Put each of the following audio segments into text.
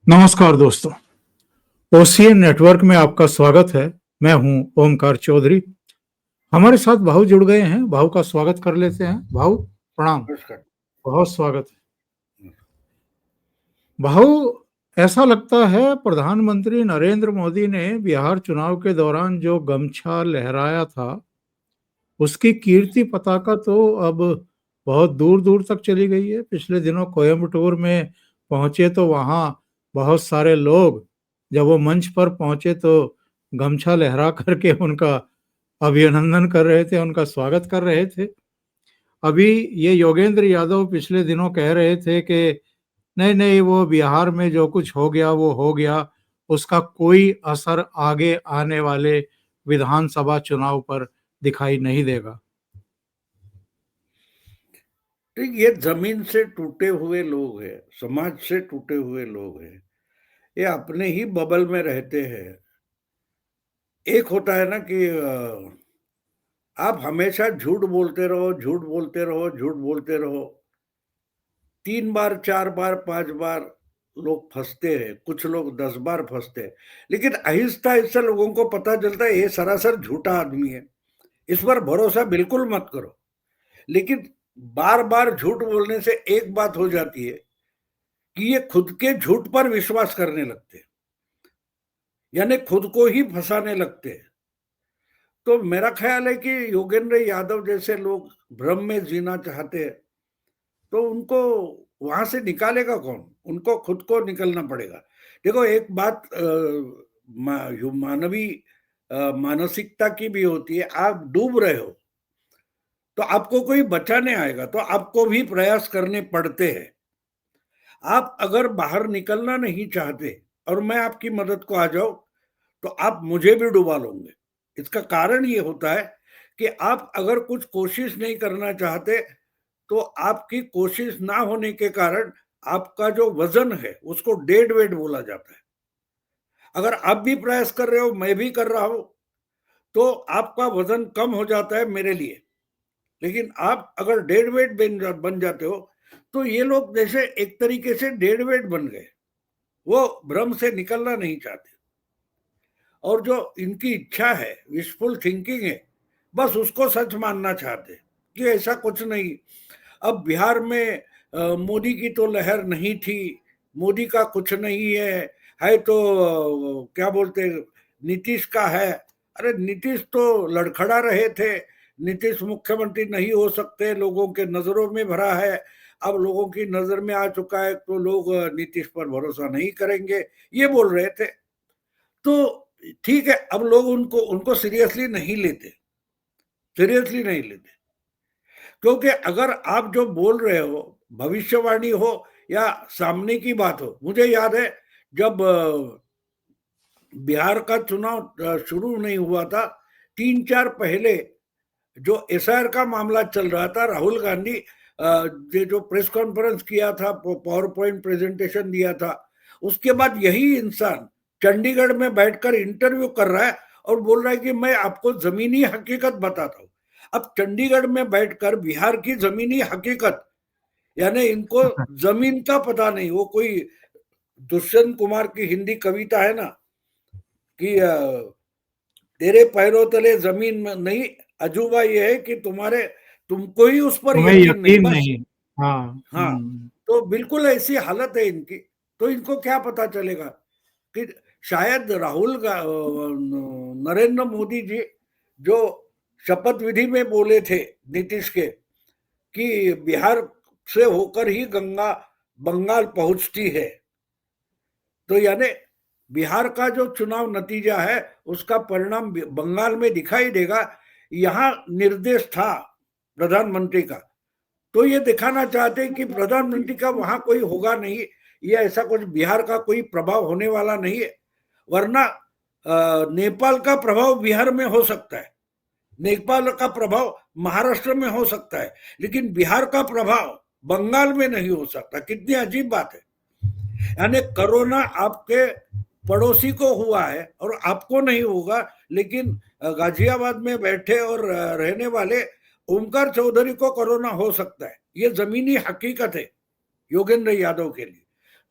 नमस्कार दोस्तों, OCN network में आपका स्वागत है। मैं हूं ओमकार चौधरी। हमारे साथ भाऊ जुड़ गए हैं। भाऊ का स्वागत कर लेते हैं। भाऊ प्रणाम, नमस्कार। बहुत स्वागत है। भाऊ, ऐसा लगता है प्रधानमंत्री नरेंद्र मोदी ने बिहार चुनाव के दौरान जो गमछा लहराया था, उसकी कीर्ति पताका तो अब बहुत दूर दूर तक चली गई है। पिछले दिनों कोयम्बटूर में पहुंचे तो वहां बहुत सारे लोग, जब वो मंच पर पहुंचे तो गमछा लहरा करके उनका अभिनंदन कर रहे थे, उनका स्वागत कर रहे थे। अभी ये योगेंद्र यादव पिछले दिनों कह रहे थे कि नहीं नहीं, वो बिहार में जो कुछ हो गया वो हो गया, उसका कोई असर आगे आने वाले विधानसभा चुनाव पर दिखाई नहीं देगा। तो ये जमीन से टूटे हुए लोग हैं, समाज से टूटे हुए लोग हैं, ये अपने ही बबल में रहते हैं। एक होता है ना कि आप हमेशा झूठ बोलते रहो, झूठ बोलते रहो, झूठ बोलते रहो। 3 बार, 4 बार, 5 बार लोग फंसते हैं, कुछ लोग 10 बार फंसते हैं। लेकिन आहिस्ता-आहिस्ता लोगों को पता चलता है ये सरासर झूठा आदमी है, इस पर भरोसा बिल्कुल मत करो। लेकिन बार-बार झूठ बोलने से एक बात हो जाती है कि ये खुद के झूठ पर विश्वास करने लगते हैं, यानी खुद को ही फंसाने लगते हैं। तो मेरा ख्याल है कि योगेंद्र यादव जैसे लोग भ्रम में जीना चाहते हैं, तो उनको वहां से निकालेगा कौन? उनको खुद को निकलना पड़ेगा। देखो, एक बात मानवीय मानसिकता की भी होती है। आप डूब रहे हो तो आपको कोई बचाने आएगा, तो आपको भी प्रयास करने पड़ते हैं। आप अगर बाहर निकलना नहीं चाहते और मैं आपकी मदद को आ जाऊं, तो आप मुझे भी डुबा लोगे। इसका कारण ये होता है कि आप अगर कुछ कोशिश नहीं करना चाहते, तो आपकी कोशिश ना होने के कारण आपका जो वजन है उसको डेड वेट बोला जाता है। अगर आप भी प्रयास कर रहे हो, मैं भी कर रहा हूं, तो आपका वजन कम हो जाता है मेरे लिए। लेकिन आप अगर डेड वेट बन जाते हो, तो ये लोग जैसे एक तरीके से डेड वेट बन गए, वो भ्रम से निकलना नहीं चाहते। और जो इनकी इच्छा है, विशफुल थिंकिंग है, बस उसको सच मानना चाहते कि ऐसा कुछ नहीं। अब बिहार में मोदी की तो लहर नहीं थी, मोदी का कुछ नहीं है तो क्या बोलते, नीतीश का है। अरे नीतीश तो लड़खड़ा रहे थे, नीतीश मुख्यमंत्री नहीं हो सकते, लोगों के नजरों में भरा है। अब लोगों की नजर में आ चुका है तो लोग नीतीश पर भरोसा नहीं करेंगे, ये बोल रहे थे। तो ठीक है, अब लोग उनको उनको सीरियसली नहीं लेते, सीरियसली नहीं लेते। क्योंकि अगर आप जो बोल रहे हो, भविष्यवाणी हो या सामने की बात हो, मुझे याद है जब बिहार का चुनाव शुरू नहीं हुआ था, 3-4 पहले जो एसआईआर का मामला चल रहा था, राहुल गांधी ये जो प्रेस कॉन्फ्रेंस किया था, पावर पॉइंट प्रेजेंटेशन दिया था, उसके बाद यही इंसान चंडीगढ़ में बैठकर इंटरव्यू कर रहा है और बोल रहा है कि मैं आपको जमीनी हकीकत बताता हूँ। अब चंडीगढ़ में बैठकर बिहार की जमीनी हकीकत, यानी इनको जमीन का पता नहीं। वो कोई दुष्यंत कुमार की हिंदी कविता है ना कि तेरे पैरों तले जमीन में नहीं, अजूबा ये है कि तुमको ही उस पर तुम्हें यकीन नहीं, यकीन बस। नहीं। हाँ। हाँ, तो बिल्कुल ऐसी हालत है इनकी। तो इनको क्या पता चलेगा कि शायद नरेंद्र मोदी जी जो शपथ विधि में बोले थे नीतीश के कि बिहार से होकर ही गंगा बंगाल पहुंचती है, तो यानी बिहार का जो चुनाव नतीजा है उसका परिणाम बंगाल में दिखाई देगा। यहाँ निर्देश था प्रधानमंत्री का, तो ये दिखाना चाहते हैं कि प्रधानमंत्री का वहां कोई होगा नहीं, ये ऐसा कुछ बिहार का कोई प्रभाव होने वाला नहीं है। वरना नेपाल का प्रभाव बिहार में हो सकता है, नेपाल का प्रभाव महाराष्ट्र में हो सकता है, लेकिन बिहार का प्रभाव बंगाल में नहीं हो सकता। कितनी अजीब बात है। यानी कोरोना आपके पड़ोसी को हुआ है और आपको नहीं होगा, लेकिन गाजियाबाद में बैठे और रहने वाले ओमकार चौधरी को कोरोना हो सकता है। ये जमीनी हकीकत है योगेंद्र यादव के लिए।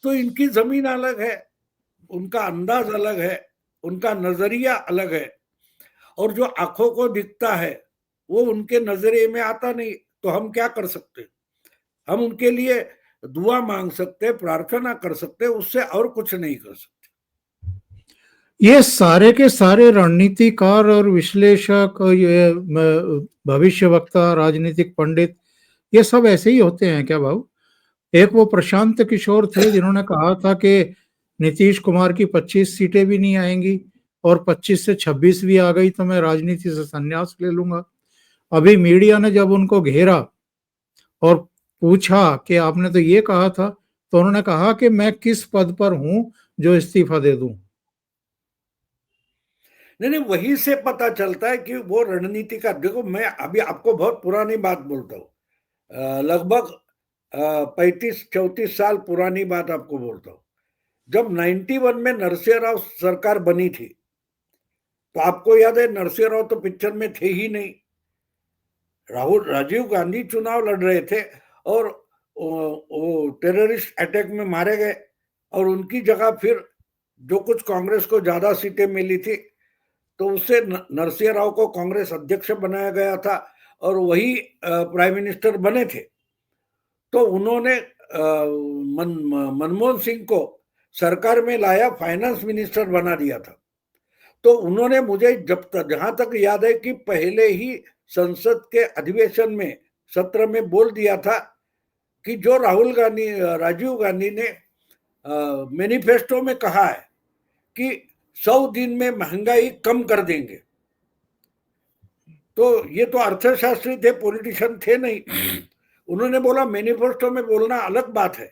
तो इनकी जमीन अलग है, उनका अंदाज अलग है, उनका नजरिया अलग है, और जो आंखों को दिखता है वो उनके नजरिए में आता नहीं। तो हम क्या कर सकते? हम उनके लिए दुआ मांग सकते, प्रार्थना कर सकते, उससे और कुछ नहीं कर सकते। ये सारे के सारे रणनीतिकार और विश्लेषक और ये भविष्य वक्ता, राजनीतिक पंडित, ये सब ऐसे ही होते हैं क्या भाऊ? एक वो प्रशांत किशोर थे जिन्होंने कहा था कि नीतीश कुमार की 25 सीटें भी नहीं आएंगी और 25 से 26 भी आ गई तो मैं राजनीति से संन्यास ले लूंगा। अभी मीडिया ने जब उनको घेरा और पूछा कि आपने तो ये कहा था, तो उन्होंने कहा कि मैं किस पद पर हूं जो इस्तीफा दे दूं। नहीं नहीं, वहीं से पता चलता है कि वो रणनीति का। देखो, मैं अभी आपको बहुत पुरानी बात बोलता हूँ, लगभग 35-34 साल पुरानी बात आपको बोलता हूँ। जब 91 में नरसिंह राव सरकार बनी थी, तो आपको याद है नरसिंह राव तो पिक्चर में थे ही नहीं। राजीव गांधी चुनाव लड़ रहे थे और वो टेररिस्ट अटैक में मारे गए, और उनकी जगह फिर जो कुछ कांग्रेस को ज्यादा सीटें मिली थी तो उससे नरसिंह राव को कांग्रेस अध्यक्ष बनाया गया था और वही प्राइम मिनिस्टर बने थे। तो उन्होंने मनमोहन सिंह को सरकार में लाया, फाइनेंस मिनिस्टर बना दिया था। तो उन्होंने मुझे जहां तक याद है कि पहले ही संसद के अधिवेशन में, सत्र में बोल दिया था कि जो राजीव गांधी ने मैनिफेस्टो में कहा है कि 100 दिन में महंगाई कम कर देंगे। तो ये तो अर्थशास्त्री थे, पॉलिटिशियन थे नहीं। उन्होंने बोला मैनिफेस्टो में बोलना अलग बात है,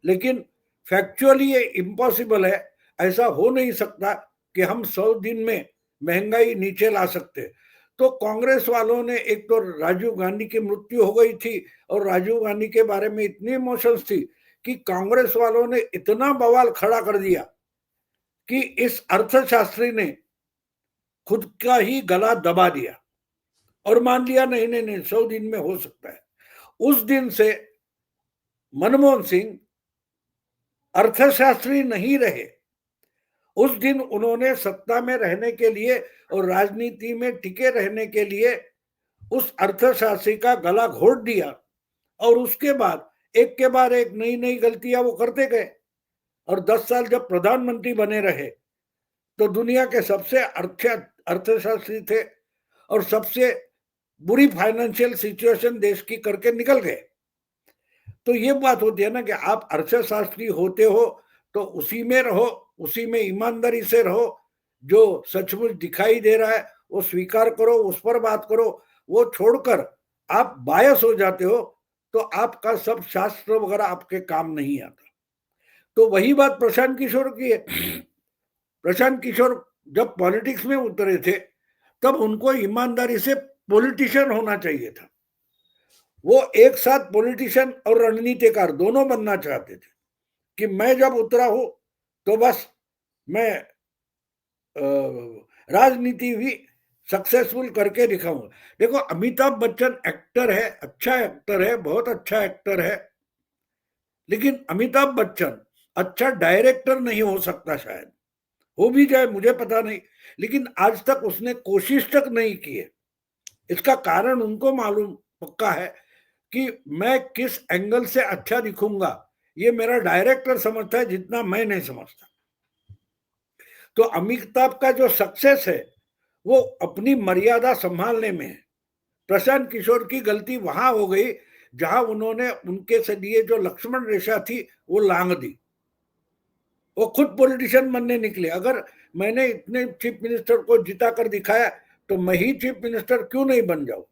लेकिन फैक्चुअली ये इम्पॉसिबल है, ऐसा हो नहीं सकता कि हम 100 दिन में महंगाई नीचे ला सकते। तो कांग्रेस वालों ने, एक तो राजीव गांधी की मृत्यु हो गई थी और राजीव गांधी के बारे में इतनी इमोशंस थी कि कांग्रेस वालों ने इतना बवाल खड़ा कर दिया कि इस अर्थशास्त्री ने खुद का ही गला दबा दिया और मान लिया नहीं नहीं नहीं 100 दिन में हो सकता है। उस दिन से मनमोहन सिंह अर्थशास्त्री नहीं रहे। उस दिन उन्होंने सत्ता में रहने के लिए और राजनीति में टिके रहने के लिए उस अर्थशास्त्री का गला घोट दिया, और उसके बाद एक के बाद एक नई नई गलतियां वो करते गए। और 10 साल जब प्रधानमंत्री बने रहे तो दुनिया के सबसे अर्थशास्त्री थे और सबसे बुरी फाइनेंशियल सिचुएशन देश की करके निकल गए। तो ये बात होती है ना कि आप अर्थशास्त्री होते हो तो उसी में रहो, उसी में ईमानदारी से रहो, जो सचमुच दिखाई दे रहा है वो स्वीकार करो, उस पर बात करो। वो छोड़कर आप बायस हो जाते हो तो आपका सब शास्त्र वगैरह आपके काम नहीं आता। तो वही बात प्रशांत किशोर की है। प्रशांत किशोर जब पॉलिटिक्स में उतरे थे तब उनको ईमानदारी से पॉलिटिशियन होना चाहिए था। वो एक साथ पॉलिटिशियन और रणनीतिकार दोनों बनना चाहते थे कि मैं जब उतरा हूं तो बस मैं राजनीति भी सक्सेसफुल करके दिखाऊंगा। देखो, अमिताभ बच्चन एक्टर है, अच्छा एक्टर है, बहुत अच्छा एक्टर है, लेकिन अमिताभ बच्चन अच्छा डायरेक्टर नहीं हो सकता। शायद हो भी जाए, मुझे पता नहीं, लेकिन आज तक उसने कोशिश तक नहीं की है। इसका कारण उनको मालूम पक्का है कि मैं किस एंगल से अच्छा दिखूंगा ये मेरा डायरेक्टर समझता है, जितना मैं नहीं समझता। तो अमिताभ का जो सक्सेस है वो अपनी मर्यादा संभालने में है। प्रशांत किशोर की गलती वहां हो गई जहां उन्होंने उनके से लिए जो लक्ष्मण रेखा थी वो लांग दी। वो खुद पॉलिटिशियन बनने निकले। अगर मैंने इतने चीफ मिनिस्टर को जिता कर दिखाया तो मैं ही चीफ मिनिस्टर क्यों नहीं बन जाऊं?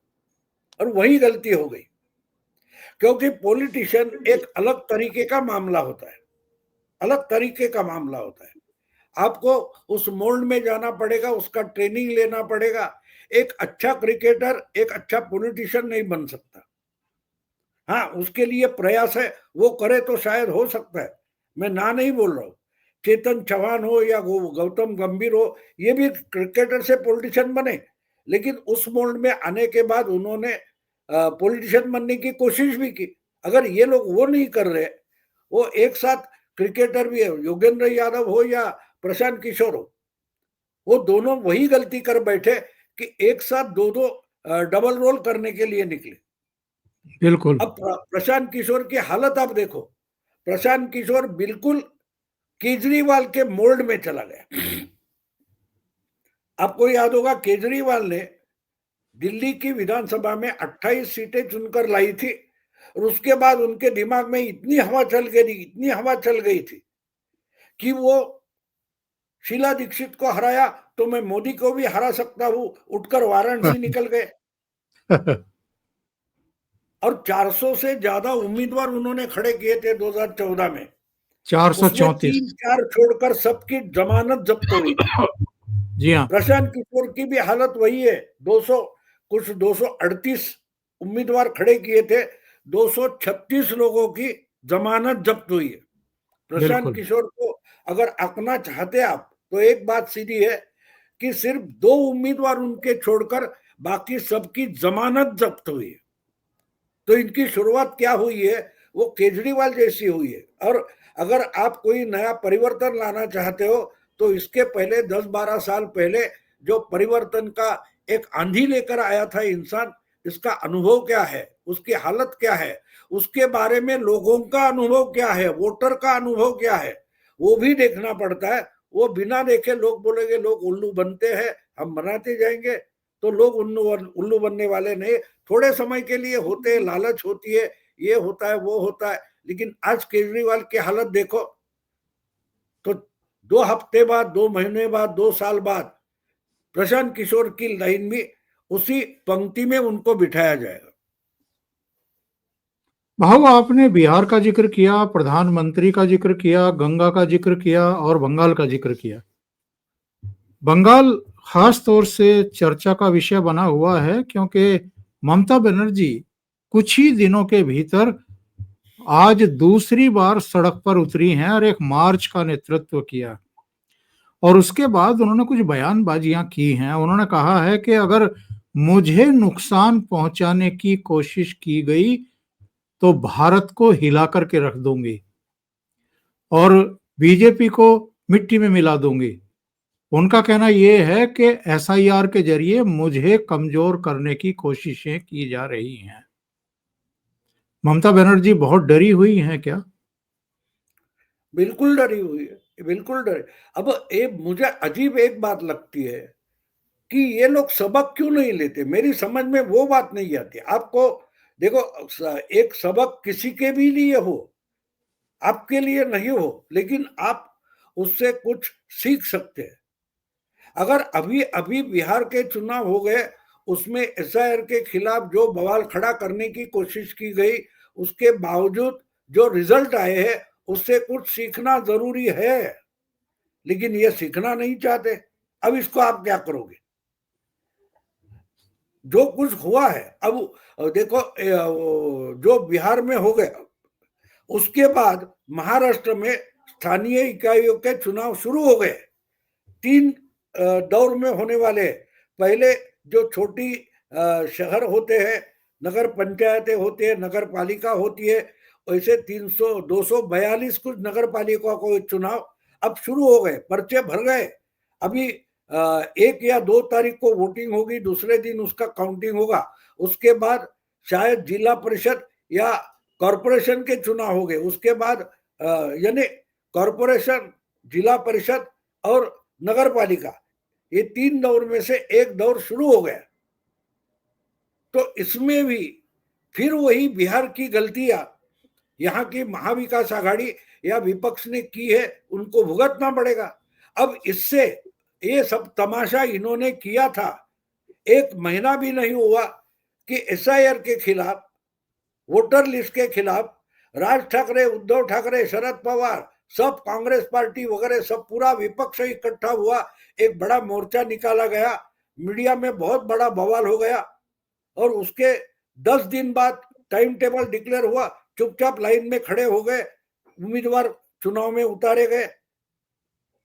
और वही गलती हो गई, क्योंकि पॉलिटिशियन एक अलग तरीके का मामला होता है, अलग तरीके का मामला होता है। आपको उस मोल्ड में जाना पड़ेगा, उसका ट्रेनिंग लेना पड़ेगा। एक अच्छा क्रिकेटर एक अच्छा पॉलिटिशियन नहीं बन सकता। हाँ, उसके लिए प्रयास है, वो करे तो शायद हो सकता है, मैं ना नहीं बोल रहा हूँ। चेतन चौहान हो या गौतम गंभीर हो, ये भी क्रिकेटर से पॉलिटिशियन बने, लेकिन उस मोल्ड में आने के बाद उन्होंने पॉलिटिशियन बनने की कोशिश भी की। अगर ये लोग वो नहीं कर रहे, वो एक साथ क्रिकेटर भी है, योगेंद्र यादव हो या प्रशांत किशोर हो, वो दोनों वही गलती कर बैठे कि एक साथ दो दो डबल रोल करने के लिए निकले। बिल्कुल। अब प्रशांत किशोर की हालत आप देखो, प्रशांत किशोर बिल्कुल केजरीवाल के मोल्ड में चला गया। आपको याद होगा केजरीवाल ने दिल्ली की विधानसभा में 28 सीटें चुनकर लाई थी और उसके बाद उनके दिमाग में इतनी हवा चल गई थी कि वो शीला दीक्षित को हराया तो मैं मोदी को भी हरा सकता हूं, उठकर वाराणसी निकल गए और 400 से ज्यादा उम्मीदवार उन्होंने खड़े किए थे 2014 में। उसमें 434। 3-4 छोड़कर सबकी जमानत जब्त हुई थी। जी हाँ। प्रशांत किशोर की भी हालत वही है, 200 कुछ 238 उम्मीदवार खड़े किए थे, 236 लोगों की जमानत जब्त हुई है। प्रशांत बिल्कुल। किशोर को अगर आंकना चाहते आप तो एक बात सीधी है कि सिर्फ 2 उम्मीदवार उनके छोड़कर बाकी सबकी जमानत जब्त हुई है। तो इनकी शुरुआत क्या हुई है, वो केजरीवाल जैसी हुई है। और अगर आप कोई नया परिवर्तन लाना चाहते हो तो इसके पहले 10-12 साल पहले जो परिवर्तन का एक आंधी लेकर आया था इंसान, इसका अनुभव क्या है, उसकी हालत क्या है, उसके बारे में लोगों का अनुभव क्या है, वोटर का अनुभव क्या है, वो भी देखना पड़ता है। वो बिना देखे लोग बोलेंगे लोग उल्लू बनते हैं, हम बनाते जाएंगे, तो लोग उल्लू बनने वाले नहीं। थोड़े समय के लिए होते हैं, लालच होती है, ये होता है वो होता है, लेकिन आज केजरीवाल की हालत देखो तो 2 हफ्ते बाद, 2 महीने बाद, 2 साल बाद प्रशांत किशोर की लाइन भी उसी पंक्ति में उनको बिठाया जाएगा। भाऊ, आपने बिहार का जिक्र किया, प्रधानमंत्री का जिक्र किया, गंगा का जिक्र किया और बंगाल का जिक्र किया। बंगाल खास तौर से चर्चा का विषय बना हुआ है क्योंकि ममता बनर्जी कुछ ही दिनों के भीतर आज दूसरी बार सड़क पर उतरी हैं और एक मार्च का नेतृत्व किया और उसके बाद उन्होंने कुछ बयानबाजियां की हैं। उन्होंने कहा है कि अगर मुझे नुकसान पहुंचाने की कोशिश की गई तो भारत को हिला करके रख दूंगी और बीजेपी को मिट्टी में मिला दूंगी। उनका कहना यह है कि एसआईआर के जरिए मुझे कमजोर करने की कोशिशें की जा रही हैं। ममता बनर्जी बहुत डरी हुई हैं क्या? बिल्कुल डरी हुई है, बिल्कुल डरी। अब मुझे अजीब एक बात लगती है कि ये लोग सबक क्यों नहीं लेते, मेरी समझ में वो बात नहीं आती। आपको देखो, एक सबक किसी के भी लिए हो, आपके लिए नहीं हो, लेकिन आप उससे कुछ सीख सकते हैं। अगर अभी अभी बिहार के चुनाव हो गए, उसमें एसआईआर के खिलाफ जो बवाल खड़ा करने की कोशिश की गई, उसके बावजूद जो रिजल्ट आए हैं उससे कुछ सीखना जरूरी है, लेकिन ये सीखना नहीं चाहते। अब इसको आप क्या करोगे? जो कुछ हुआ है, अब देखो जो बिहार में हो गया, उसके बाद महाराष्ट्र में स्थानीय इकाइयों के चुनाव शुरू हो गए। 3 दौर में होने वाले। पहले जो छोटी शहर होते हैं, नगर पंचायतें होती है, नगर पालिका होती है, वैसे 242 कुछ नगर पालिका को चुनाव अब शुरू हो गए, पर्चे भर गए। अभी 1 या 2 तारीख को वोटिंग होगी, दूसरे दिन उसका काउंटिंग होगा। उसके बाद शायद जिला परिषद या कॉरपोरेशन के चुनाव हो गए। उसके बाद यानी कॉरपोरेशन, जिला परिषद और नगर पालिका, ये 3 दौर में से एक दौर शुरू हो गया। तो इसमें भी फिर वही बिहार की गलतियां यहाँ की महाविकास आघाड़ी या विपक्ष ने की है, उनको भुगतना पड़ेगा। अब इससे ये सब तमाशा इन्होंने किया था, 1 महीना भी नहीं हुआ कि एसआईआर के खिलाफ, वोटर लिस्ट के खिलाफ राज ठाकरे, उद्धव ठाकरे, शरद पवार, सब कांग्रेस पार्टी वगैरह सब पूरा विपक्ष इकट्ठा हुआ, एक बड़ा मोर्चा निकाला गया, मीडिया में बहुत बड़ा बवाल हो गया और उसके 10 दिन बाद टाइम टेबल डिक्लेयर हुआ, चुपचाप लाइन में खड़े हो गए, उम्मीदवार चुनाव में उतारे गए।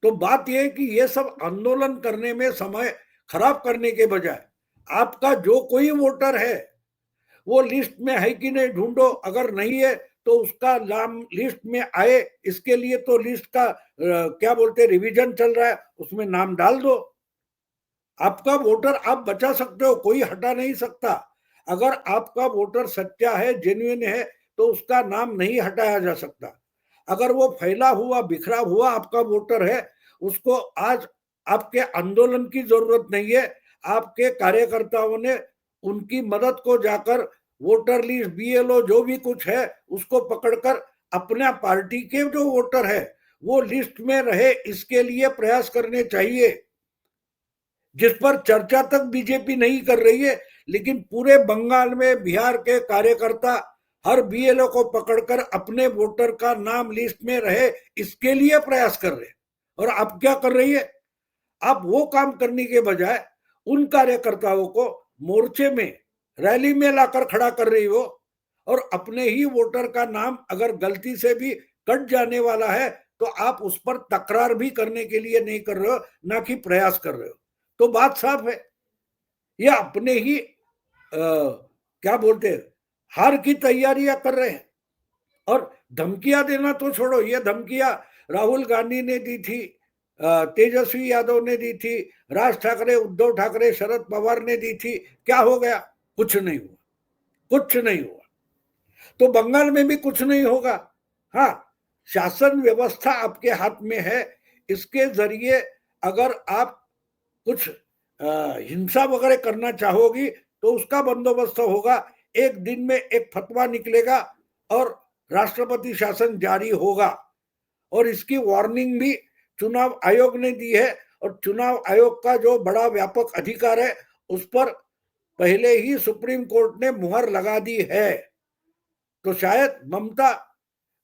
तो बात यह है कि ये सब आंदोलन करने में समय खराब करने के बजाय आपका जो कोई वोटर है वो लिस्ट में है कि नहीं ढूंढो, अगर नहीं है तो उसका नाम लिस्ट में आए, इसके लिए तो लिस्ट का क्या बोलते रिवीजन चल रहा है, उसमें नाम डाल दो। आपका वोटर आप बचा सकते हो, कोई हटा नहीं सकता। अगर आपका वोटर सच्चा है, जेन्युइन है, तो उसका नाम नहीं हटाया जा सकता। अगर वो फैला हुआ बिखरा हुआ आपका वोटर है, उसको आज आपके आंदोलन की जरूरत नहीं है। आपके कार्यकर्ताओं ने उनकी मदद को जाकर वोटर लिस्ट, बीएलओ जो भी कुछ है उसको पकड़कर अपना पार्टी के जो वोटर है वो लिस्ट में रहे, इसके लिए प्रयास करने चाहिए, जिस पर चर्चा तक बीजेपी नहीं कर रही है। लेकिन पूरे बंगाल में बिहार के कार्यकर्ता हर बीएलओ को पकड़कर अपने वोटर का नाम लिस्ट में रहे, इसके लिए प्रयास कर रहे हैं। और आप क्या कर रही है, आप वो काम करने के बजाय उन कार्यकर्ताओं को मोर्चे में, रैली में लाकर खड़ा कर रही हो, और अपने ही वोटर का नाम अगर गलती से भी कट जाने वाला है तो आप उस पर तकरार भी करने के लिए नहीं कर रहे हो, ना कि प्रयास कर रहे हो। तो बात साफ है, ये अपने ही क्या बोलते हैं, हार की तैयारियां कर रहे हैं। और धमकियां देना तो छोड़ो, ये धमकियां राहुल गांधी ने दी थी, तेजस्वी यादव ने दी थी, राज ठाकरे, उद्धव ठाकरे, शरद पवार ने दी थी। क्या हो गया? कुछ नहीं हुआ, कुछ नहीं हुआ। तो बंगाल में भी कुछ नहीं होगा। हाँ, शासन व्यवस्था आपके हाथ में है, इसके जरिए अगर आप कुछ हिंसा वगैरह करना चाहोगी तो उसका बंदोबस्त होगा। एक दिन में एक फतवा निकलेगा और राष्ट्रपति शासन जारी होगा, और इसकी वार्निंग भी चुनाव आयोग ने दी है। और चुनाव आयोग का जो बड़ा व्यापक अधिकार है उस पर पहले ही सुप्रीम कोर्ट ने मुहर लगा दी है। तो शायद ममता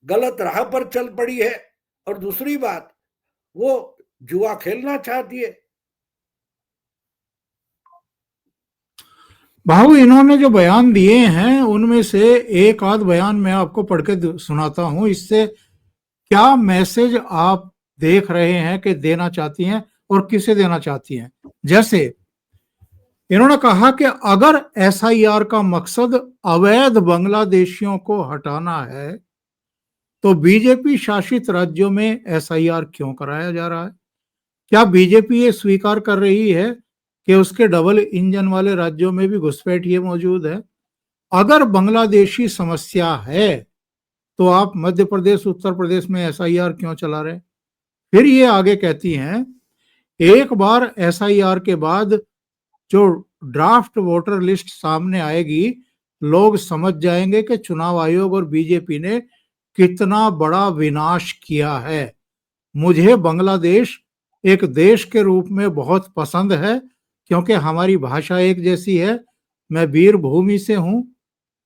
गलत राह पर चल पड़ी है, और दूसरी बात, वो जुआ खेलना चाहती है। भाऊ, इन्होंने जो बयान दिए हैं उनमें से एक आध बयान मैं आपको पढ़ के सुनाता हूं, इससे क्या मैसेज आप देख रहे हैं कि देना चाहती हैं और किसे देना चाहती हैं। जैसे इन्होंने कहा कि अगर एसआईआर का मकसद अवैध बांग्लादेशियों को हटाना है तो बीजेपी शासित राज्यों में एसआईआर क्यों कराया जा रहा है? क्या बीजेपी ये स्वीकार कर रही है कि उसके डबल इंजन वाले राज्यों में भी घुसपैठिए मौजूद है? अगर बांग्लादेशी समस्या है तो आप मध्य प्रदेश, उत्तर प्रदेश में एसआईआर क्यों चला रहे? फिर ये आगे कहती हैं, एक बार एसआईआर के बाद जो ड्राफ्ट वोटर लिस्ट सामने आएगी, लोग समझ जाएंगे कि चुनाव आयोग और बीजेपी ने कितना बड़ा विनाश किया है। मुझे बांग्लादेश एक देश के रूप में बहुत पसंद है क्योंकि हमारी भाषा एक जैसी है। मैं वीर भूमि से हूं,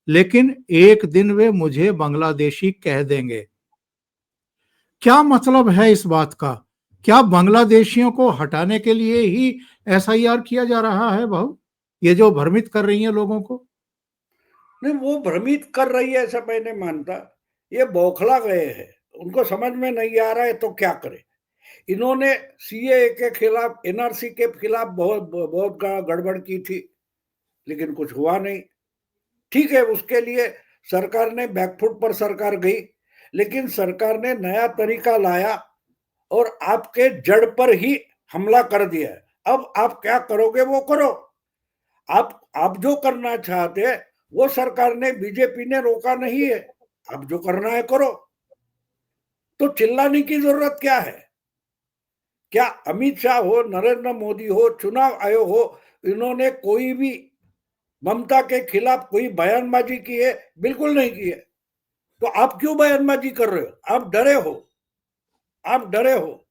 लेकिन एक दिन वे मुझे बांग्लादेशी कह देंगे। क्या मतलब है इस बात का? क्या बांग्लादेशियों को हटाने के लिए ही एसआईआर किया जा रहा है भाऊ? ये जो भ्रमित कर रही है लोगों को। नहीं, वो भ्रमित कर रही है ऐसा मैं नहीं मानता, ये बौखला गए हैं, उनको समझ में नहीं आ रहा है तो क्या करे। इन्होंने सीएए के खिलाफ, एनआरसी के खिलाफ बहुत बहुत गड़बड़ की थी, लेकिन कुछ हुआ नहीं। ठीक है, उसके लिए सरकार ने बैकफुट पर सरकार गई, लेकिन सरकार ने नया तरीका लाया और आपके जड़ पर ही हमला कर दिया। अब आप क्या करोगे वो करो, आप जो करना चाहते हैं वो सरकार ने, बीजेपी ने रोका नहीं है, आप जो करना है करो। तो चिल्लाने की जरूरत क्या है? क्या अमित शाह हो, नरेंद्र मोदी हो, चुनाव आयोग हो, इन्होंने कोई भी ममता के खिलाफ कोई बयानबाजी की है? बिल्कुल नहीं की है। तो आप क्यों बयानबाजी कर रहे हो? आप डरे हो, आप डरे हो।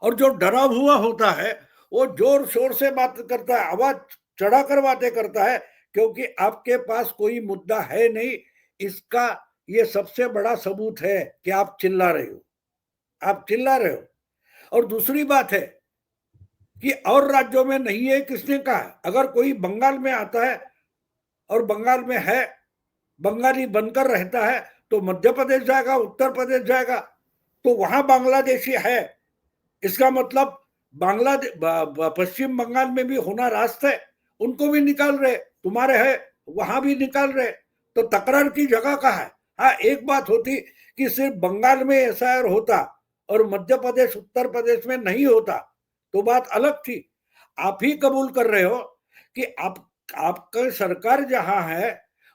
और जो डरा हुआ होता है वो जोर शोर से बात करता है, आवाज चढ़ाकर बातें करता है, क्योंकि आपके पास कोई मुद्दा है नहीं। इसका ये सबसे बड़ा सबूत है कि आप चिल्ला रहे हो, आप चिल्ला रहे हो। और दूसरी बात है कि और राज्यों में नहीं है, किसने कहा? अगर कोई बंगाल में आता है और बंगाल में है, बंगाली बनकर रहता है, तो मध्य प्रदेश जाएगा, उत्तर प्रदेश जाएगा, तो वहां बांग्लादेशी है, इसका मतलब बांग्लादेश, पश्चिम बंगाल में भी होना रास्ता है, उनको भी निकाल रहे, तुम्हारे है वहां भी निकाल रहे। तो तकरार की जगह कहाँ है? हाँ, एक बात होती कि सिर्फ बंगाल में एसआईआर होता और मध्य प्रदेश उत्तर प्रदेश में नहीं होता तो बात अलग थी। आप ही कबूल कर रहे हो कि आपका सरकार जहां है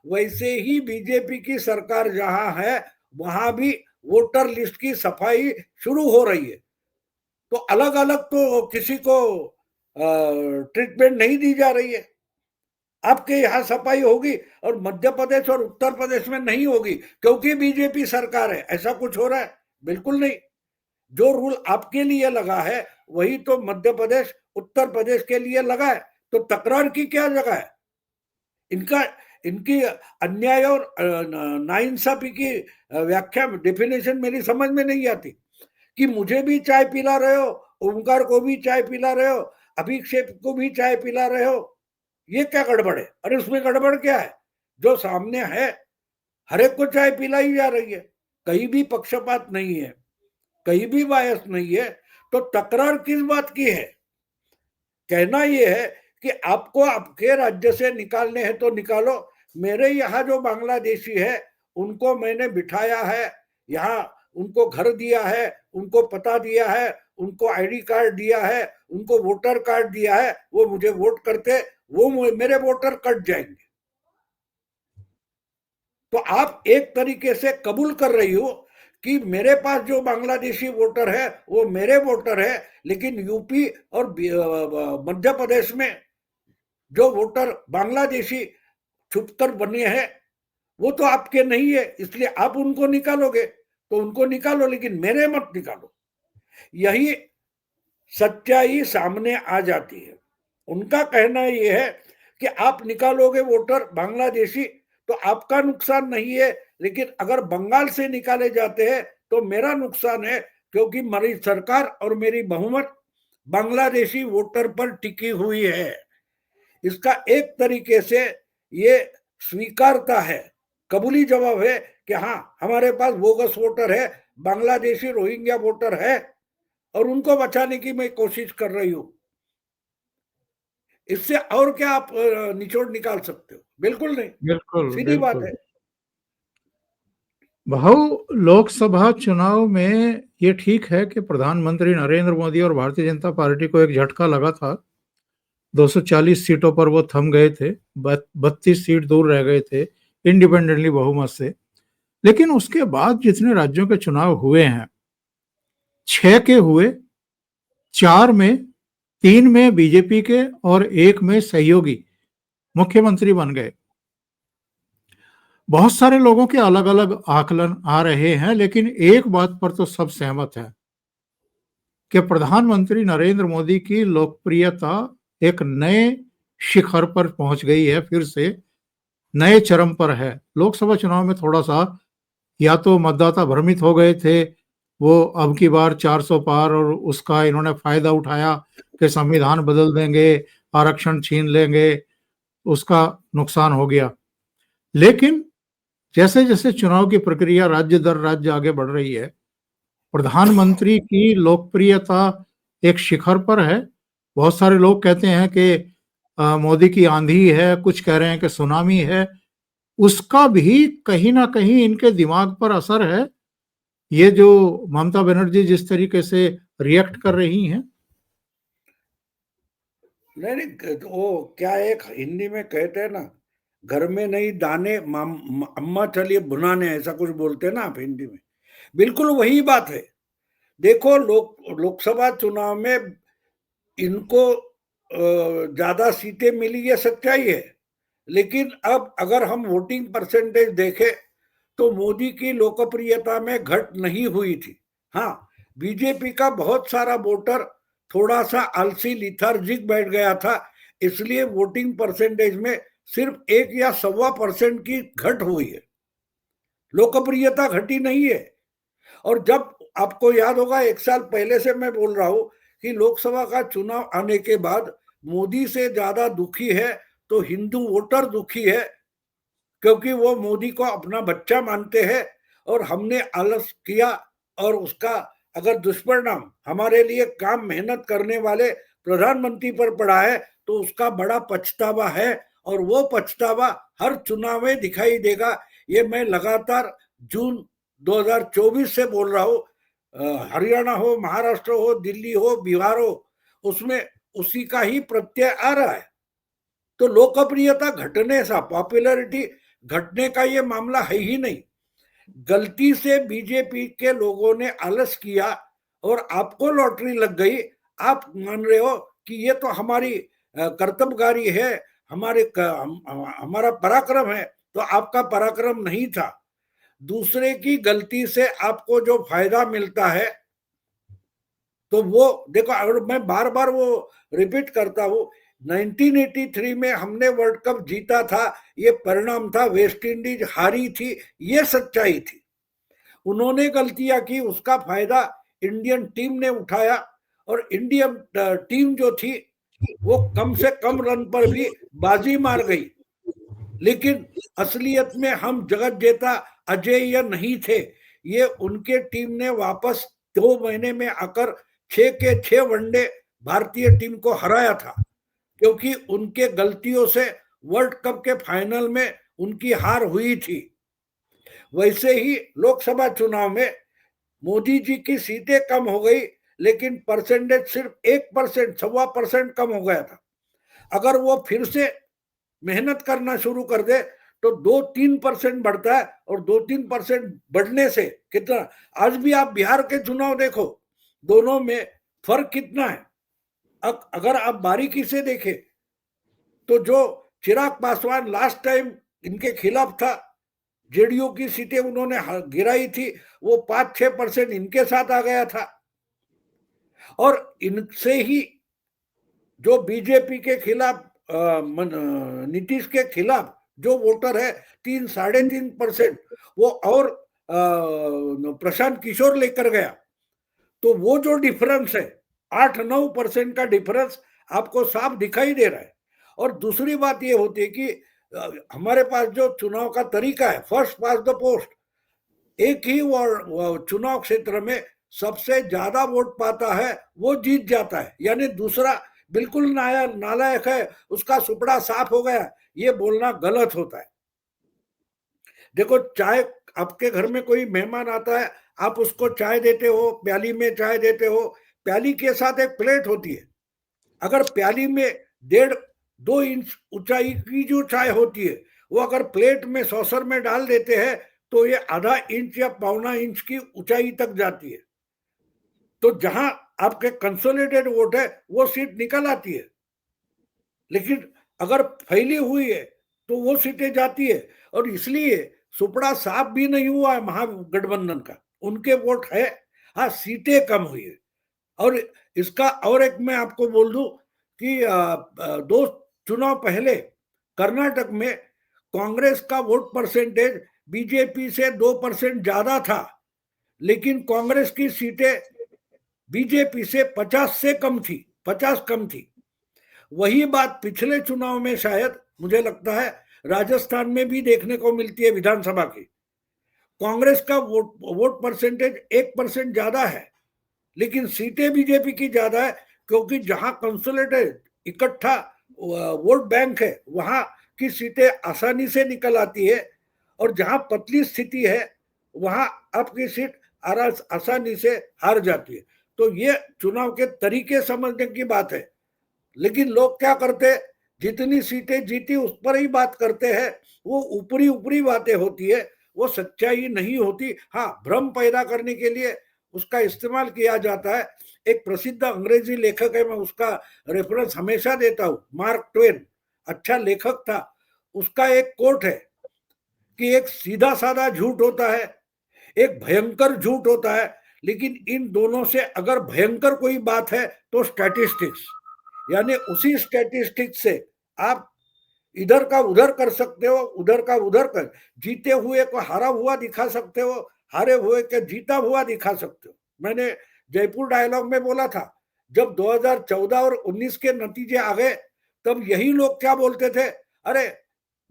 वैसे ही बीजेपी की सरकार जहां है वहां भी वोटर लिस्ट की सफाई शुरू हो रही है। तो अलग अलग तो किसी को ट्रीटमेंट नहीं दी जा रही है। आपके यहाँ सफाई होगी और मध्य प्रदेश और उत्तर प्रदेश में नहीं होगी क्योंकि बीजेपी सरकार है, ऐसा कुछ हो रहा है? बिल्कुल नहीं। जो रूल आपके लिए लगा है वही तो मध्य प्रदेश उत्तर प्रदेश के लिए लगा है, तो तकरार की क्या जगह है? इनका इनकी अन्याय और नाइंसाफी की व्याख्या डेफिनेशन मेरी समझ में नहीं आती कि मुझे भी चाय पिला रहे हो, ओमकार को भी चाय पिला रहे हो, अभिषेक को भी चाय पिला रहे हो, ये क्या गड़बड़ है? अरे उसमें गड़बड़ क्या है? जो सामने है हर एक को चाय पिलाई जा रही है, कहीं भी पक्षपात नहीं है, कहीं भी बायस नहीं है, तो तकरार किस बात की है? कहना यह है कि आपको आपके राज्य से निकालने हैं तो निकालो। मेरे यहाँ जो बांग्लादेशी है उनको मैंने बिठाया है, यहाँ उनको घर दिया है, उनको पता दिया है, उनको आईडी कार्ड दिया है, उनको वोटर कार्ड दिया है, वो मुझे वोट करते, वो मेरे वोटर कट जाएंगे। तो आप एक तरीके से कबूल कर रही हो कि मेरे पास जो बांग्लादेशी वोटर है वो मेरे वोटर है, लेकिन यूपी और मध्य प्रदेश में जो वोटर बांग्लादेशी छुपकर बने हैं वो तो आपके नहीं है, इसलिए आप उनको निकालोगे तो उनको निकालो, लेकिन मेरे मत निकालो। यही सच्चाई सामने आ जाती है। उनका कहना यह है कि आप निकालोगे वोटर बांग्लादेशी तो आपका नुकसान नहीं है, लेकिन अगर बंगाल से निकाले जाते हैं तो मेरा नुकसान है, क्योंकि मेरी सरकार और मेरी बहुमत बांग्लादेशी वोटर पर टिकी हुई है। इसका एक तरीके से ये स्वीकारता है, कबूली जवाब है कि हाँ हमारे पास बोगस वोटर है, बांग्लादेशी रोहिंग्या वोटर है और उनको बचाने की मैं कोशिश कर रही हूं। इससे और क्या आप निचोड़ निकाल सकते हो? बिल्कुल नहीं, बिल्कुल सीधी बात बिल्कुल। है। भाऊ, लोकसभा चुनाव में ये ठीक है कि प्रधानमंत्री नरेंद्र मोदी और भारतीय जनता पार्टी को एक झटका लगा था। 240 सीटों पर वो थम गए थे, 32 सीट दूर रह गए थे इंडिपेंडेंटली बहुमत से। लेकिन उसके बाद जितने राज्यों के चुनाव हुए हैं, 6 के हुए, 4 में, 3 में बीजेपी के और 1 में सहयोगी मुख्यमंत्री बन गए। बहुत सारे लोगों के अलग अलग आकलन आ रहे हैं, लेकिन एक बात पर तो सब सहमत है कि प्रधानमंत्री नरेंद्र मोदी की लोकप्रियता एक नए शिखर पर पहुंच गई है, फिर से नए चरम पर है। लोकसभा चुनाव में थोड़ा सा या तो मतदाता भ्रमित हो गए थे, वो अब की बार 400 पार, और उसका इन्होंने फायदा उठाया कि संविधान बदल देंगे, आरक्षण छीन लेंगे, उसका नुकसान हो गया। लेकिन जैसे जैसे चुनाव की प्रक्रिया राज्य दर राज्य आगे बढ़ रही है, प्रधानमंत्री की लोकप्रियता एक शिखर पर है। बहुत सारे लोग कहते हैं कि मोदी की आंधी है, कुछ कह रहे हैं कि सुनामी है। उसका भी कहीं ना कहीं इनके दिमाग पर असर है, ये जो ममता बनर्जी जिस तरीके से रिएक्ट कर रही हैं। नहीं नहीं, वो क्या एक हिंदी में कहते हैं ना, घर में नहीं दाने अम्मा चलिए भुनाने, ऐसा कुछ बोलते हैं ना आप हिंदी में। बिल्कुल वही बात है। देखो लोकसभा चुनाव में इनको ज्यादा सीटें मिली, ये सच्चाई है, लेकिन अब अगर हम वोटिंग परसेंटेज देखें तो मोदी की लोकप्रियता में घट नहीं हुई थी। हाँ, बीजेपी का बहुत सारा वोटर थोड़ा सा आलसी लिथार्जिक बैठ गया था, इसलिए वोटिंग परसेंटेज में सिर्फ 1 या 1.25% की घट हुई है, लोकप्रियता घटी नहीं है। और जब आपको याद होगा 1 साल पहले से मैं बोल रहा हूं कि लोकसभा का चुनाव आने के बाद मोदी से ज्यादा दुखी है तो हिंदू वोटर दुखी है, क्योंकि वो मोदी को अपना बच्चा मानते हैं और हमने आलस किया और उसका अगर दुष्परिणाम हमारे लिए काम मेहनत करने वाले प्रधानमंत्री पर पड़ा है तो उसका बड़ा पछतावा है, और वो पछतावा हर चुनाव में दिखाई देगा। ये मैं लगातार जून 2024 से बोल रहा हूँ, हरियाणा हो, महाराष्ट्र हो, दिल्ली हो, बिहार हो, उसमें उसी का ही प्रत्यय आ रहा है। तो लोकप्रियता घटने सा, पॉपुलैरिटी घटने का ये मामला है ही नहीं। गलती से बीजेपी के लोगों ने आलस किया और आपको लॉटरी लग गई। आप मान रहे हो कि ये तो हमारी कर्तव्यगारी है, हमारा पराक्रम है, तो आपका पराक्रम नहीं था। दूसरे की गलती से आपको जो फायदा मिलता है, तो वो देखो, अगर मैं बार बार वो रिपीट करता हूं, 1983 में हमने वर्ल्ड कप जीता था, ये परिणाम था, वेस्ट इंडीज हारी थी, ये सच्चाई थी। उन्होंने गलतियां की, उसका फायदा इंडियन टीम ने उठाया, और इंडियन टीम जो थी वो कम से कम रन पर भी बाजी मार गई। लेकिन असलियत में हम जगत जेता अजेय नहीं थे। ये उनके टीम ने वापस 2 महीने में आकर 6 के 6 वनडे भारतीय टीम को हराया था, क्योंकि उनके गलतियों से वर्ल्ड कप के फाइनल में उनकी हार हुई थी। वैसे ही लोकसभा चुनाव में मोदी जी की सीटें कम हो गई, लेकिन परसेंटेज सिर्फ 1%, 1.25% कम हो गया था। अगर वो फिर से मेहनत करना शुरू कर दे तो 2-3% बढ़ता है, और 2-3% बढ़ने से कितना, आज भी आप बिहार के चुनाव देखो, दोनों में फर्क कितना है। अगर आप बारीकी से देखें तो जो चिराग पासवान लास्ट टाइम इनके खिलाफ था, जेडीयू की सीटें उन्होंने गिराई थी, वो 5-6% इनके साथ आ गया था। और इनसे ही जो बीजेपी के खिलाफ, नीतीश के खिलाफ जो वोटर है 3-3.5%, वो और प्रशांत किशोर लेकर गया। तो वो जो डिफरेंस है 8-9% का डिफरेंस आपको साफ दिखाई दे रहा है। और दूसरी बात ये होती है कि हमारे पास जो चुनाव का तरीका है, फर्स्ट पास द पोस्ट, एक ही चुनाव क्षेत्र में सबसे ज्यादा वोट पाता है वो जीत जाता है, यानी दूसरा बिल्कुल नालायक है, उसका सुपड़ा साफ हो गया, ये बोलना गलत होता है। देखो, चाय, आपके घर में कोई मेहमान आता है, आप उसको चाय देते हो, प्याली में चाय देते हो, प्याली के साथ एक प्लेट होती है। अगर प्याली में 1.5-2 इंच ऊंचाई की जो चाय होती है, वो अगर प्लेट में सॉसर में डाल देते हैं तो ये आधा इंच या 1.25 इंच की ऊंचाई तक जाती है। तो जहां आपके कंसोलिडेटेड वोट है वो सीट निकल आती है, लेकिन अगर फैली हुई है तो वो सीटें जाती है। और इसलिए सुपड़ा साफ भी नहीं हुआ है महागठबंधन का, उनके वोट है, हाँ सीटें कम हुई है। और इसका और एक मैं आपको बोल दूं कि 2 चुनाव पहले कर्नाटक में कांग्रेस का वोट परसेंटेज बीजेपी से 2% ज्यादा था, लेकिन कांग्रेस की सीटें बीजेपी से 50 से कम थी, 50 कम थी। वही बात पिछले चुनाव में शायद मुझे लगता है राजस्थान में भी देखने को मिलती है। विधानसभा की कांग्रेस का वोट परसेंटेज 1% ज्यादा है, लेकिन सीटें बीजेपी की ज्यादा है, क्योंकि जहां कंसोलिडेटेड इकट्ठा वोट बैंक है वहां की सीटें आसानी से निकल आती है, और जहां पतली स्थिति है वहां आपकी सीट आसानी से हार जाती है। तो ये चुनाव के तरीके समझने की बात है। लेकिन लोग क्या करते, जितनी सीटें जीती उस पर ही बात करते हैं, वो ऊपरी ऊपरी बातें होती है, वो सच्चाई नहीं होती। हाँ, भ्रम पैदा करने के लिए उसका इस्तेमाल किया जाता है। एक प्रसिद्ध अंग्रेजी लेखक है, मैं उसका रेफरेंस हमेशा देता हूँ, मार्क ट्वेन, अच्छा लेखक था। उसका एक कोट है कि एक सीधा साधा झूठ होता है, एक भयंकर झूठ होता है, लेकिन इन दोनों से अगर भयंकर कोई बात है तो स्टैटिस्टिक्स, यानी उसी स्टैटिस्टिक्स से आप इधर का उधर कर सकते हो, उधर का उधर कर, जीते हुए को हारा हुआ दिखा सकते हो, हारे हुए के जीता हुआ दिखा सकते हो। मैंने जयपुर डायलॉग में बोला था, जब 2014 और 19 के नतीजे आ गए तब यही लोग क्या बोलते थे, अरे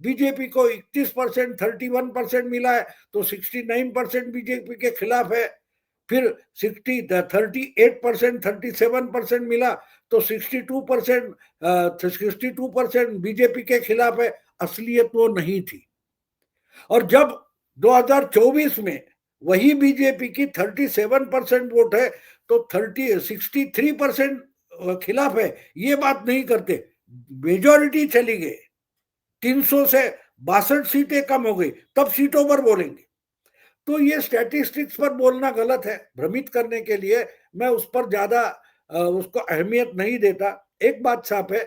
बीजेपी को 31%, 31% मिला है तो 69% बीजेपी के खिलाफ है। फिर 38%, 37% मिला तो 62% बीजेपी के खिलाफ है। असलियत वो नहीं थी। और जब 2024 में वही बीजेपी की 37% वोट है तो 63% खिलाफ है, ये बात नहीं करते। मेजॉरिटी चली गई, 300 से 62 सीटें कम हो गई, तब सीटों पर बोलेंगे। तो ये स्टैटिस्टिक्स पर बोलना गलत है, भ्रमित करने के लिए मैं उस पर ज्यादा उसको अहमियत नहीं देता। एक बात साफ है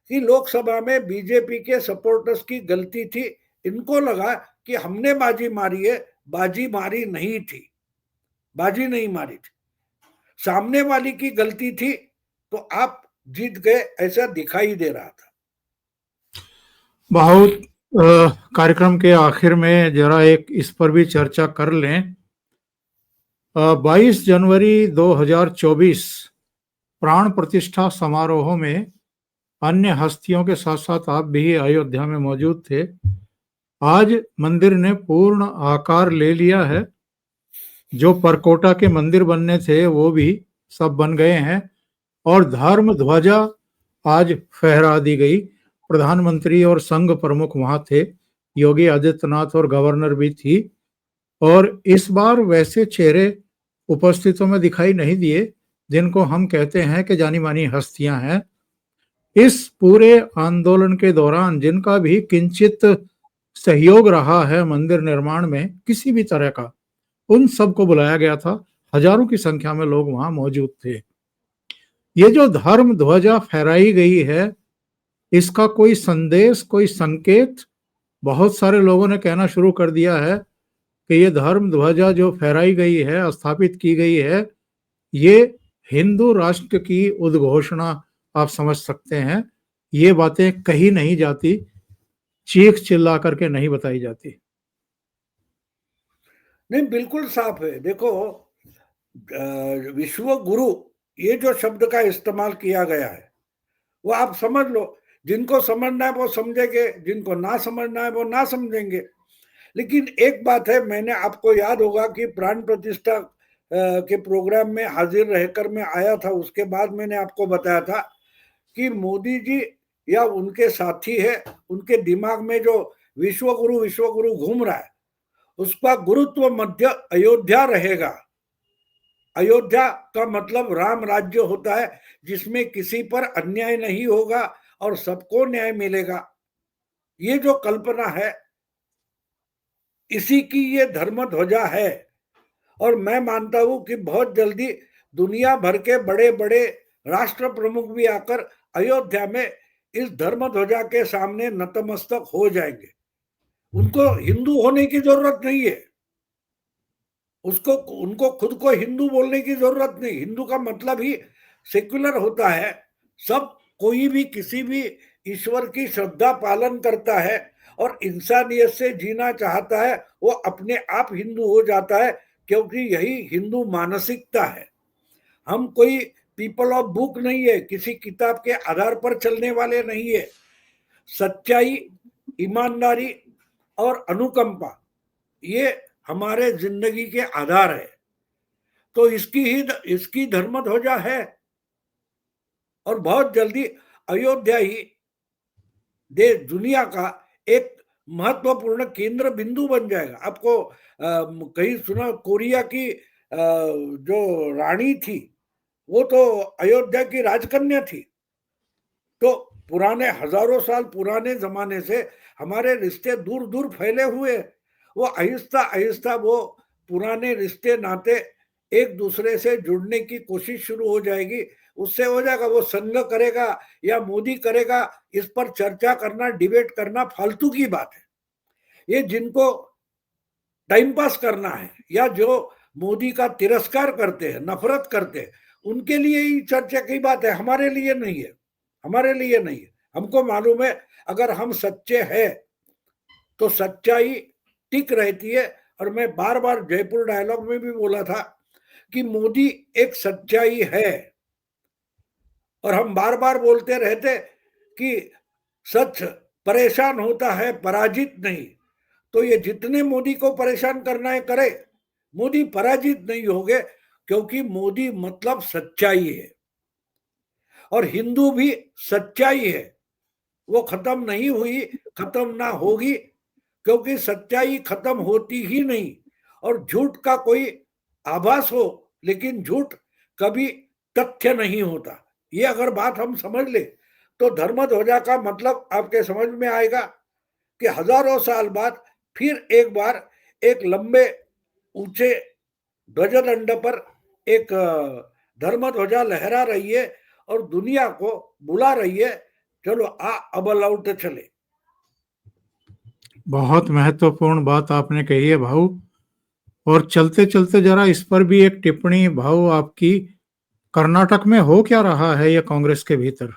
कि लोकसभा में बीजेपी के सपोर्टर्स की गलती थी, इनको लगा कि हमने बाजी मारी है, बाजी मारी नहीं थी, बाजी नहीं मारी थी, सामने वाली की गलती थी, तो आप जीत गए ऐसा दिखाई दे रहा था। बहुत कार्यक्रम के आखिर में जरा एक इस पर भी चर्चा कर लें। 22 जनवरी 2024 प्राण प्रतिष्ठा समारोह में अन्य हस्तियों के साथ साथ आप भी अयोध्या में मौजूद थे। आज मंदिर ने पूर्ण आकार ले लिया है, जो परकोटा के मंदिर बनने थे वो भी सब बन गए हैं और धर्म ध्वजा आज फहरा दी गई। प्रधानमंत्री और संघ प्रमुख वहां थे, योगी आदित्यनाथ और गवर्नर भी थी, और इस बार वैसे चेहरे उपस्थितों में दिखाई नहीं दिए जिनको हम कहते हैं कि जानी मानी हस्तियां हैं। इस पूरे आंदोलन के दौरान जिनका भी किंचित सहयोग रहा है मंदिर निर्माण में किसी भी तरह का, उन सबको बुलाया गया था। हजारों की संख्या में लोग वहां मौजूद थे। ये जो धर्म ध्वजा फहराई गई है, इसका कोई संदेश, कोई संकेत, बहुत सारे लोगों ने कहना शुरू कर दिया है कि ये धर्म ध्वजा जो फहराई गई है, स्थापित की गई है, ये हिंदू राष्ट्र की उद्घोषणा आप समझ सकते हैं। ये बातें कही नहीं जाती, चीख चिल्ला करके नहीं बताई जाती। नहीं, बिल्कुल साफ है। देखो, विश्व गुरु ये जो शब्द का इस्तेमाल किया गया है वो आप समझ लो, जिनको समझना है वो समझेंगे, जिनको ना समझना है वो ना समझेंगे। लेकिन एक बात है, मैंने आपको याद होगा कि प्राण प्रतिष्ठा के प्रोग्राम में हाजिर रहकर मैं आया था, उसके बाद मैंने आपको बताया था कि मोदी जी या उनके साथी है, उनके दिमाग में जो विश्व गुरु घूम रहा है, उसका गुरुत्व मध्य अयोध्या रहेगा। अयोध्या का मतलब राम राज्य होता है, जिसमें किसी पर अन्याय नहीं होगा और सबको न्याय मिलेगा। ये जो कल्पना है, इसी की ये धर्म ध्वजा है। और मैं मानता हूं कि बहुत जल्दी दुनिया भर के बड़े बड़े राष्ट्र प्रमुख भी आकर अयोध्या में इस धर्म ध्वजा के सामने नतमस्तक हो जाएंगे। उनको हिंदू होने की जरूरत नहीं है, उसको उनको खुद को हिंदू बोलने की जरूरत नहीं। हिंदू का मतलब ही सेक्युलर होता है, सब कोई भी किसी भी ईश्वर की श्रद्धा पालन करता है और इंसानियत से जीना चाहता है, वो अपने आप हिंदू हो जाता है, क्योंकि यही हिंदू मानसिकता है। हम कोई पीपल ऑफ बुक नहीं है, किसी किताब के आधार पर चलने वाले नहीं है। सच्चाई, ईमानदारी और अनुकंपा ये हमारे जिंदगी के आधार है। तो इसकी धर्म ध्वजा है और बहुत जल्दी अयोध्या ही देश दुनिया का एक महत्वपूर्ण केंद्र बिंदु बन जाएगा। आपको कहीं सुना, कोरिया की जो रानी थी वो तो अयोध्या की राजकन्या थी। तो पुराने हजारों साल पुराने जमाने से हमारे रिश्ते दूर दूर फैले हुए, वो आहिस्ता आहिस्ता वो पुराने रिश्ते नाते एक दूसरे से जुड़ने की कोशिश शुरू हो जाएगी। उससे हो जाएगा, वो संघ करेगा या मोदी करेगा, इस पर चर्चा करना, डिबेट करना फालतू की बात है। ये जिनको टाइम पास करना है या जो मोदी का तिरस्कार करते हैं, नफरत करते हैं, उनके लिए ही चर्चा की बात है, हमारे लिए नहीं है, हमारे लिए नहीं है। हमको मालूम है अगर हम सच्चे हैं तो सच्चाई टिक रहती है। और मैं बार बार जयपुर डायलॉग में भी बोला था कि मोदी एक सच्चाई है, और हम बार बार बोलते रहते कि सच परेशान होता है, पराजित नहीं। तो ये जितने मोदी को परेशान करना है करे, मोदी पराजित नहीं होंगे, क्योंकि मोदी मतलब सच्चाई है और हिंदू भी सच्चाई है। वो खत्म नहीं हुई, खत्म ना होगी, क्योंकि सच्चाई खत्म होती ही नहीं, और झूठ का कोई आभास हो लेकिन झूठ कभी तथ्य नहीं होता। ये अगर बात हम समझ ले तो धर्म ध्वजा का मतलब आपके समझ में आएगा कि हजारों साल बाद फिर एक बार एक लंबे ऊंचे ध्वजदंड पर एक धर्म ध्वजा लहरा रही है और दुनिया को बुला रही है, चलो अब लौट चले। बहुत महत्वपूर्ण बात आपने कही है भाऊ। और चलते चलते जरा इस पर भी एक टिप्पणी भाऊ आपकी, कर्नाटक में हो क्या रहा है ये कांग्रेस के भीतर?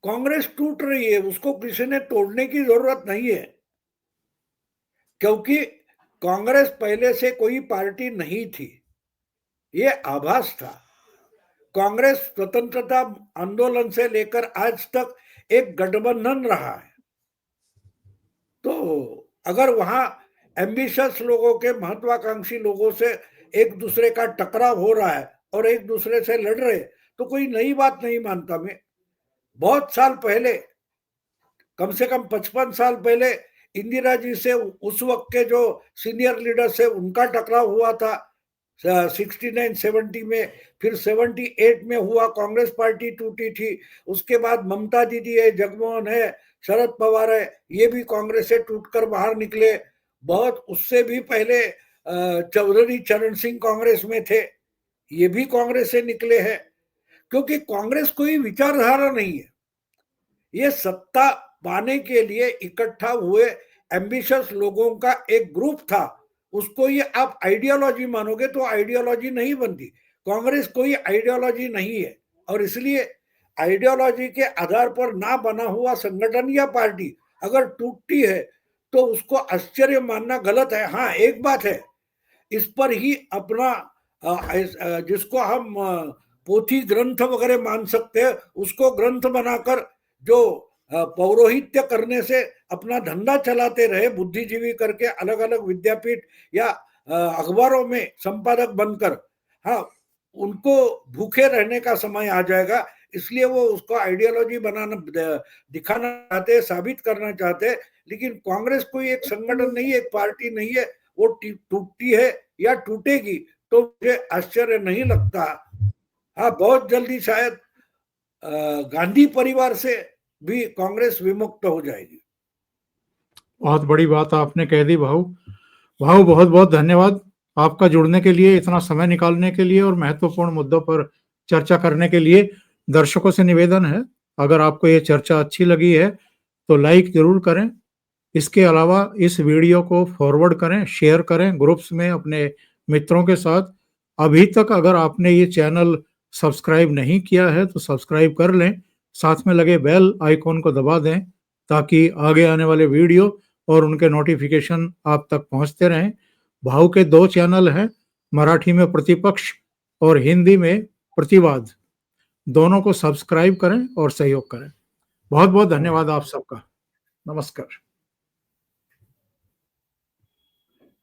कांग्रेस टूट रही है, उसको किसी ने तोड़ने की जरूरत नहीं है, क्योंकि कांग्रेस पहले से कोई पार्टी नहीं थी, ये आभास था। कांग्रेस स्वतंत्रता आंदोलन से लेकर आज तक एक गठबंधन रहा है। तो अगर वहां एम्बिशियस लोगों के, महत्वाकांक्षी लोगों से एक दूसरे का टकराव हो रहा है और एक दूसरे से लड़ रहे, तो कोई नई बात नहीं मानता मैं। बहुत साल पहले, कम से कम 55 साल पहले इंदिरा जी से उस वक्त के जो सीनियर लीडर से उनका टकराव हुआ था 69-70 में, फिर 78 में हुआ, कांग्रेस पार्टी टूटी थी। उसके बाद ममता दीदी है, जगमोहन है, शरद पवार है, ये भी कांग्रेस से टूटकर बाहर निकले। बहुत उससे भी पहले चौधरी चरण सिंह कांग्रेस में थे, ये भी कांग्रेस से निकले हैं। क्योंकि कांग्रेस कोई विचारधारा नहीं है, ये सत्ता पाने के लिए इकट्ठा हुए एम्बिशियस लोगों का एक ग्रुप था। उसको ये आप आइडियोलॉजी मानोगे तो आइडियोलॉजी नहीं बनती। कांग्रेस कोई आइडियोलॉजी नहीं है, और इसलिए आइडियोलॉजी के आधार पर ना बना हुआ संगठन या पार्टी अगर टूटती है तो उसको आश्चर्य मानना गलत है। हाँ, एक बात है, इस पर ही अपना जिसको हम पोथी ग्रंथ वगैरह मान सकते हैं, उसको ग्रंथ बनाकर जो पौरोहित्य करने से अपना धंधा चलाते रहे, बुद्धिजीवी करके अलग अलग विद्यापीठ या अखबारों में संपादक बनकर, हाँ, उनको भूखे रहने का समय आ जाएगा। इसलिए वो उसको आइडियोलॉजी बनाना, दिखाना चाहते, साबित करना चाहते। लेकिन कांग्रेस कोई एक संगठन नहीं है, एक पार्टी नहीं है। वो टूटती है या टूटेगी तो मुझे आश्चर्य नहीं लगता। हाँ, बहुत जल्दी शायद गांधी परिवार से भी कांग्रेस विमुक्त हो जाएगी। बहुत बड़ी बात आपने कह दी भाऊ। भाऊ बहुत बहुत धन्यवाद आपका जुड़ने के लिए, इतना समय निकालने के लिए और महत्वपूर्ण मुद्दों पर चर्चा करने के लिए। दर्शकों से निवेदन है, अगर आपको ये चर्चा अच्छी लगी है तो लाइक जरूर करें। इसके अलावा इस वीडियो को फॉरवर्ड करें, शेयर करें ग्रुप्स में अपने मित्रों के साथ। अभी तक अगर आपने ये चैनल सब्सक्राइब नहीं किया है तो सब्सक्राइब कर लें, साथ में लगे बेल आइकॉन को दबा दें ताकि आगे आने वाले वीडियो और उनके नोटिफिकेशन आप तक पहुंचते रहें। भाऊ के 2 चैनल हैं, मराठी में प्रतिपक्ष और हिंदी में प्रतिवाद। दोनों को सब्सक्राइब करें और सहयोग करें। बहुत बहुत धन्यवाद आप सबका। नमस्कार।